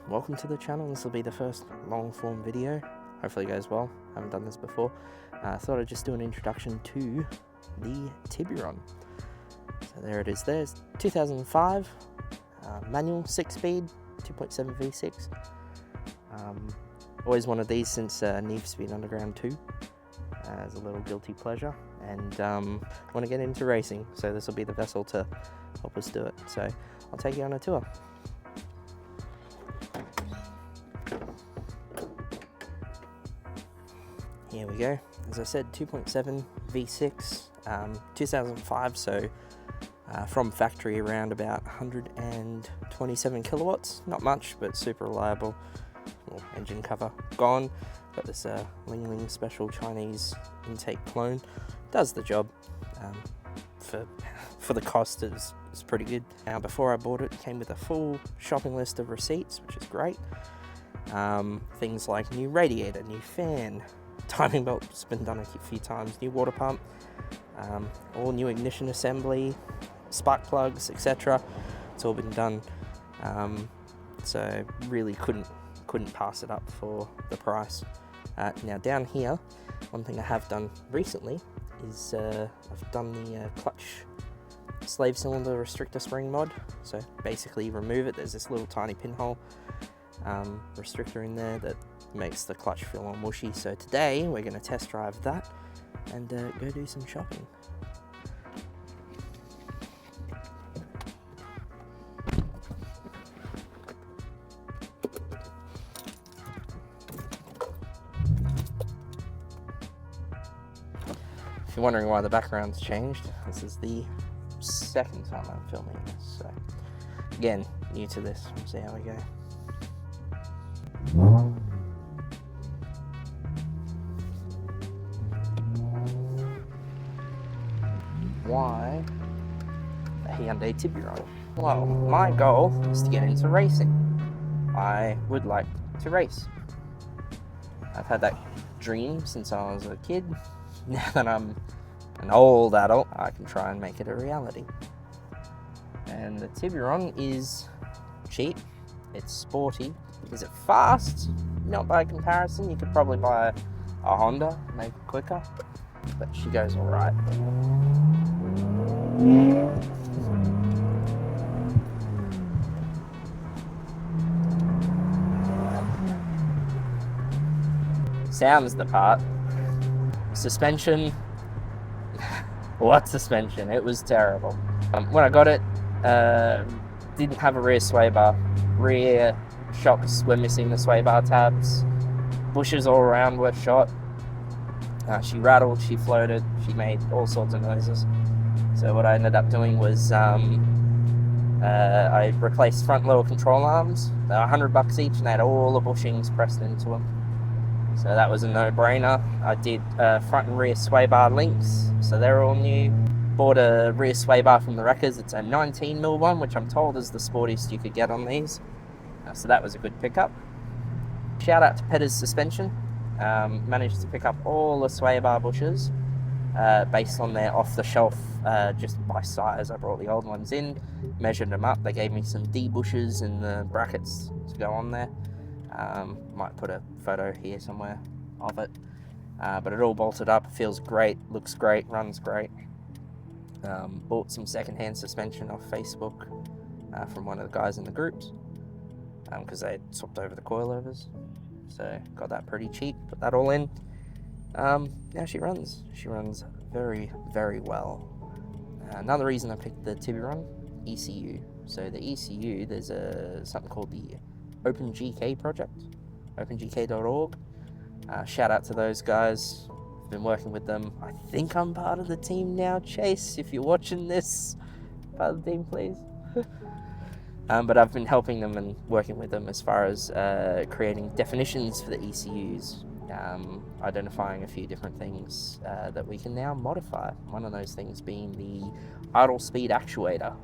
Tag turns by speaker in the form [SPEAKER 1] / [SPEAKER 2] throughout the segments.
[SPEAKER 1] welcome to the channel. This will be the first long form video. Hopefully it goes well. Haven't done this before. Thought I'd just do an introduction to the Tiburon. So there it is. There's 2005 manual 6-speed 2.7 V6. Always wanted these since Need for Speed Underground 2 as a little guilty pleasure, and want to get into racing, so this will be the vessel to help us do it. So I'll take you on a tour. Here we go. As I said, 2.7 V6, 2005, so from factory around about 127 kilowatts. Not much, but super reliable. Little engine cover gone. Got this Ling Ling special Chinese intake clone. Does the job. For the cost, it's pretty good. Now, before I bought it, it came with a full shopping list of receipts, which is great. Things like new radiator, new fan, timing belt's been done a few times, new water pump, all new ignition assembly, spark plugs, etc. It's all been done. So really couldn't pass it up for the price. Now down here, one thing I have done recently is I've done the clutch slave cylinder restrictor spring mod. So basically remove it, there's this little tiny pinhole restrictor in there that makes the clutch feel all mushy. So today we're going to test drive that and go do some shopping. If you're wondering why the background's changed, this is the second time I'm filming this, so again, new to this. We'll see how we go. Why a Hyundai Tiburon? Well, my goal is to get into racing. I would like to race. I've had that dream since I was a kid. Now that I'm an old adult, I can try and make it a reality. And the Tiburon is cheap, it's sporty. Is it fast? Not by comparison. You could probably buy a Honda, make it quicker, but she goes all right. Sounds the part. Suspension. What suspension? It was terrible. When I got it, didn't have a rear sway bar. Rear shocks were missing the sway bar tabs. Bushes all around were shot. She rattled, she floated, she made all sorts of noises. So what I ended up doing was I replaced front lower control arms. They were $100 each and they had all the bushings pressed into them. So that was a no-brainer. I did front and rear sway bar links, so they're all new. Bought a rear sway bar from the wreckers. It's a 19mm one, which I'm told is the sportiest you could get on these. So that was a good pickup. Shout out to Petter's Suspension. Managed to pick up all the sway bar bushes based on their off-the-shelf, just by size. I brought the old ones in, measured them up. They gave me some D bushes and the brackets to go on there. Might put a photo here somewhere of it, but it all bolted up. It feels great, looks great, runs great. Bought some secondhand suspension off Facebook from one of the guys in the groups because they swapped over the coilovers, so got that pretty cheap. Put that all in. Now she runs very, very well. Another reason I picked the Tiburon, ECU. So the ECU, there's something called the OpenGK project, opengk.org. Shout out to those guys. I've been working with them. I think I'm part of the team now, Chase. If you're watching this, part of the team, please. But I've been helping them and working with them as far as creating definitions for the ECUs, identifying a few different things that we can now modify. One of those things being the idle speed actuator.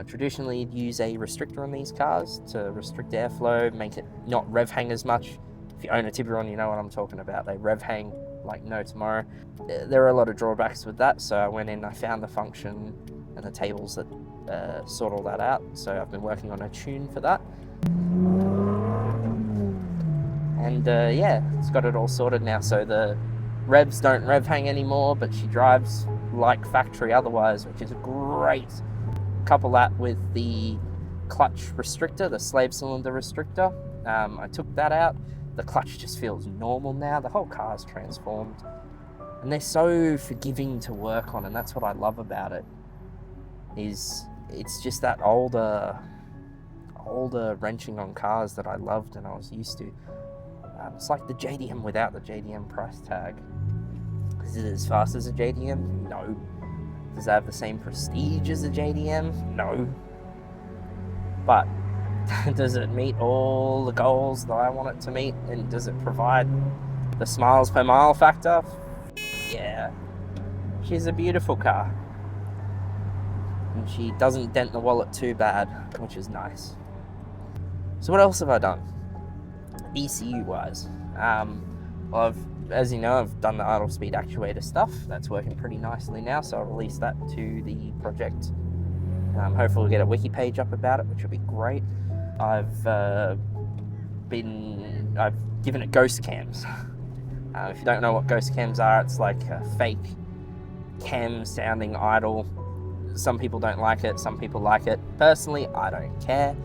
[SPEAKER 1] Traditionally, you'd use a restrictor on these cars to restrict airflow, make it not rev hang as much. If you own a Tiburon, you know what I'm talking about. They rev hang like no tomorrow. There are a lot of drawbacks with that, so I went in, I found the function and the tables that sort all that out. So I've been working on a tune for that. And yeah, it's got it all sorted now. So the revs don't rev hang anymore, but she drives like factory otherwise, which is great. Couple that with the clutch restrictor, the slave cylinder restrictor. I took that out. The clutch just feels normal now. The whole car's transformed. And they're so forgiving to work on, and that's what I love about it. Is it's just that older wrenching on cars that I loved and I was used to. It's like the JDM without the JDM price tag. Is it as fast as a JDM? No. Does it have the same prestige as a JDM? No. But does it meet all the goals that I want it to meet? And does it provide the smiles per mile factor? Yeah. She's a beautiful car. And she doesn't dent the wallet too bad, which is nice. So what else have I done? ECU wise. Well, as you know, I've done the idle speed actuator stuff. That's working pretty nicely now, so I'll release that to the project. Hopefully we'll get a wiki page up about it, which will be great. I've given it ghost cams. If you don't know what ghost cams are, it's like a fake cam sounding idle. Some people don't like it, some people like it. Personally, I don't care.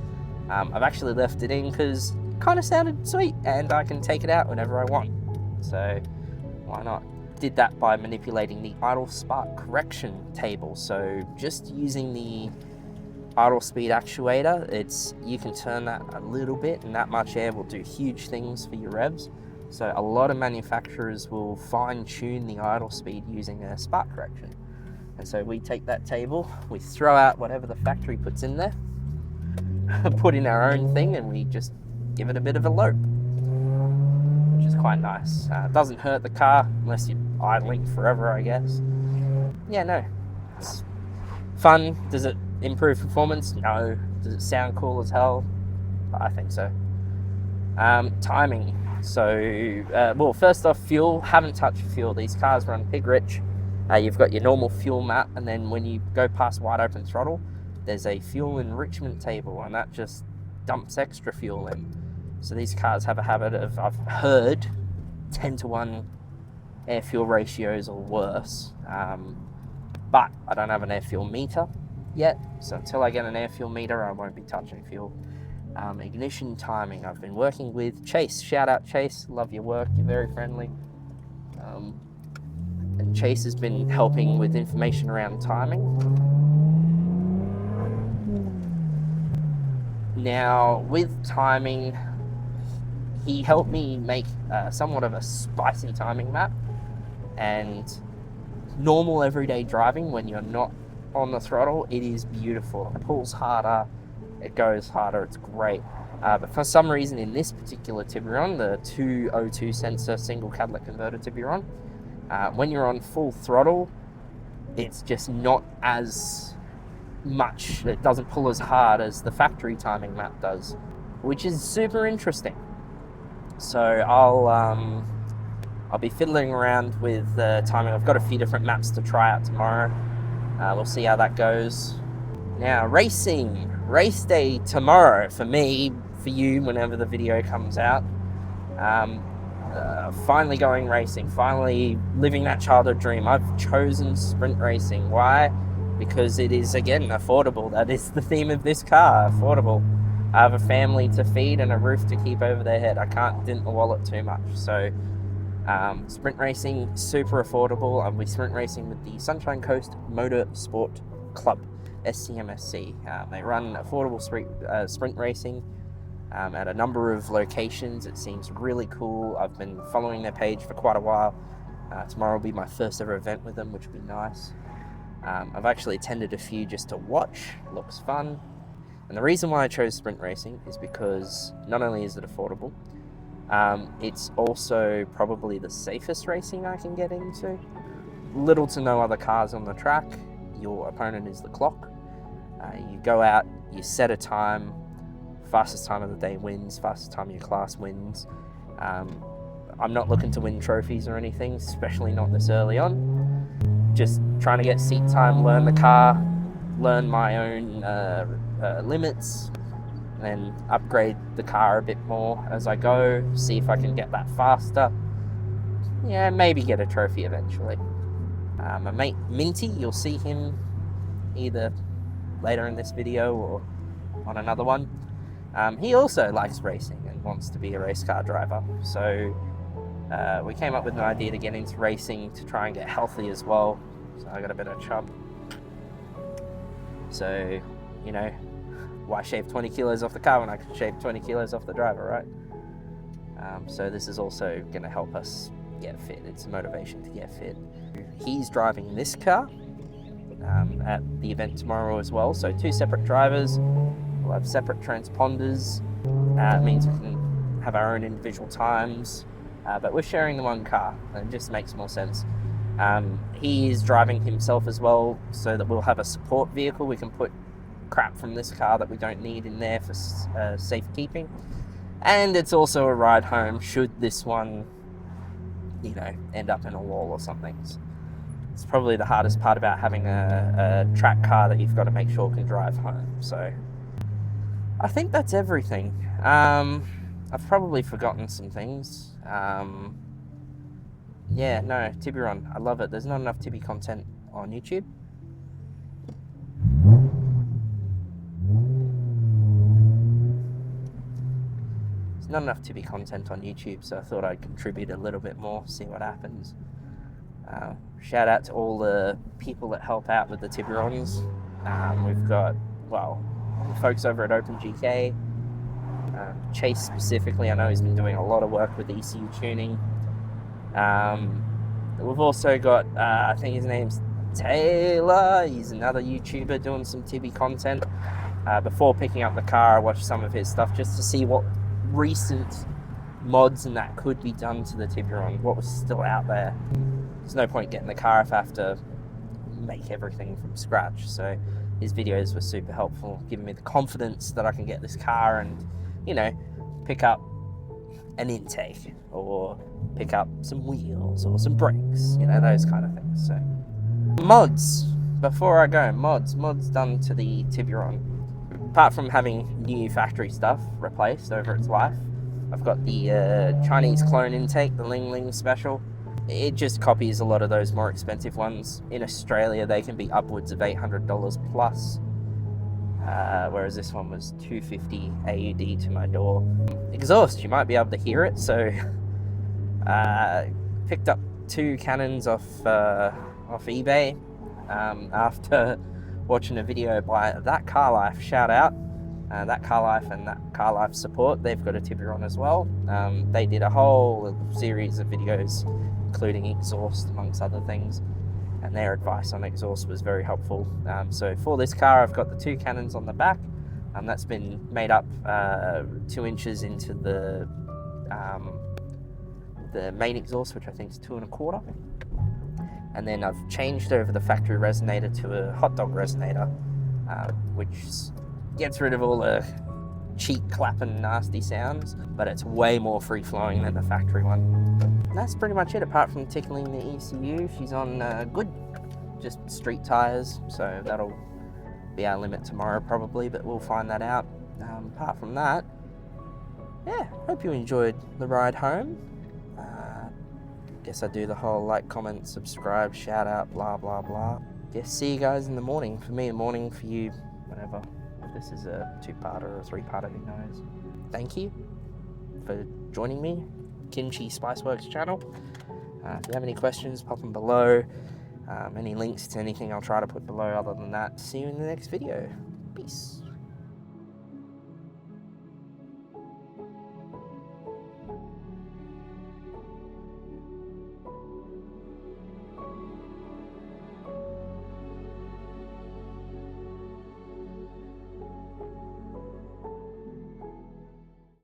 [SPEAKER 1] I've actually left it in because it kind of sounded sweet and I can take it out whenever I want. So why not? Did that by manipulating the idle spark correction table. So just using the idle speed actuator, you can turn that a little bit and that much air will do huge things for your revs. So a lot of manufacturers will fine tune the idle speed using a spark correction. And so we take that table, we throw out whatever the factory puts in there, put in our own thing, and we just give it a bit of a lope, which is quite nice. It doesn't hurt the car unless you're idling forever, I guess. Yeah, no, it's fun. Does it improve performance? No. Does it sound cool as hell? I think so. Timing. So, well, first off, fuel. Haven't touched fuel. These cars run pig rich. You've got your normal fuel map, and then when you go past wide open throttle, there's a fuel enrichment table, and that just dumps extra fuel in. So these cars have a habit of, I've heard, 10-to-1 air-fuel ratios or worse. But I don't have an air-fuel meter yet, so until I get an air-fuel meter, I won't be touching fuel. Ignition timing, I've been working with Chase. Shout out Chase, love your work, you're very friendly. And Chase has been helping with information around timing. Now, with timing, he helped me make somewhat of a spicy timing map. And normal everyday driving, when you're not on the throttle, it is beautiful. It pulls harder, it goes harder, it's great. But for some reason in this particular Tiburon, the 202 sensor single catalytic converter Tiburon, when you're on full throttle, it's just not as much. It doesn't pull as hard as the factory timing map does, which is super interesting. So I'll be fiddling around with timing. I've got a few different maps to try out tomorrow. We'll see how that goes. Now, racing. Race day tomorrow for me, for you, whenever the video comes out. Finally going racing, finally living that childhood dream. I've chosen sprint racing. Why? Because it is, again, affordable. That is the theme of this car, affordable. I have a family to feed and a roof to keep over their head. I can't dent the wallet too much. So sprint racing, super affordable. I'll be sprint racing with the Sunshine Coast Motor Sport Club, SCMSC. They run affordable sprint racing at a number of locations. It seems really cool. I've been following their page for quite a while. Tomorrow will be my first ever event with them, which will be nice. I've actually attended a few just to watch. Looks fun. And the reason why I chose sprint racing is because not only is it affordable, it's also probably the safest racing I can get into. Little to no other cars on the track. Your opponent is the clock. You go out, you set a time, fastest time of the day wins, fastest time of your class wins. I'm not looking to win trophies or anything, especially not this early on. Just trying to get seat time, learn the car, learn my own limits, and then upgrade the car a bit more as I go, see if I can get that faster. Yeah, maybe get a trophy eventually. My mate Minty, you'll see him either later in this video or on another one. He also likes racing and wants to be a race car driver, so we came up with an idea to get into racing to try and get healthy as well. So I got a bit of chub. So, you know, why shave 20 kilos off the car when I can shave 20 kilos off the driver, right? So this is also going to help us get fit. It's a motivation to get fit. He's driving this car at the event tomorrow as well. So 2 separate drivers. We'll have separate transponders. It means we can have our own individual times. But we're sharing the one car. It just makes more sense. He is driving himself as well, so that we'll have a support vehicle. We can put crap from this car that we don't need in there for safekeeping. And it's also a ride home should this one, you know, end up in a wall or something. It's probably the hardest part about having a track car that you've got to make sure can drive home. So I think that's everything. I've probably forgotten some things. Yeah, no, Tiburon, I love it. There's not enough Tibby content on YouTube. There's not enough Tibby content on YouTube, so I thought I'd contribute a little bit more, see what happens. Shout out to all the people that help out with the Tiburons. We've got, well, folks over at OpenGK. Chase specifically, I know he's been doing a lot of work with ECU tuning. We've also got, I think his name's Taylor. He's another YouTuber doing some Tibby content. Before picking up the car, I watched some of his stuff just to see what recent mods and that could be done to the Tiburon, what was still out there. There's no point getting the car if I have to make everything from scratch. So his videos were super helpful, giving me the confidence that I can get this car and, you know, pick up an intake or pick up some wheels or some brakes, you know, those kind of things. So mods, before I go, mods done to the Tiburon. Apart from having new factory stuff replaced over its life, I've got the Chinese clone intake, the Ling Ling special. It just copies a lot of those more expensive ones. In Australia, they can be upwards of $800 plus, whereas this one was $250 AUD to my door. Exhaust, you might be able to hear it. So picked up 2 cannons off eBay after watching a video by Thatcarlife, shout out. Thatcarlife and Thatcarlifesupport, they've got a Tiburon as well. They did a whole series of videos including exhaust amongst other things, and their advice on exhaust was very helpful. So for this car I've got the 2 cannons on the back, and that's been made up 2 inches into the main exhaust, which I think is 2 1/4. And then I've changed over the factory resonator to a hot dog resonator, which gets rid of all the cheek clapping nasty sounds, but it's way more free flowing than the factory one. And that's pretty much it, apart from tickling the ECU. She's on good, just street tires, so that'll be our limit tomorrow probably, but we'll find that out. Apart from that, yeah, hope you enjoyed the ride home. Guess I do the whole like, comment, subscribe, shout out, blah blah blah. Guess see you guys in the morning. For me, a morning, for you, whatever. If this is a 2-parter or a 3-parter, who knows. Thank you for joining me, Kimchi Spiceworks channel. If you have any questions, pop them below. Any links to anything I'll try to put below. Other than that, see you in the next video. Peace.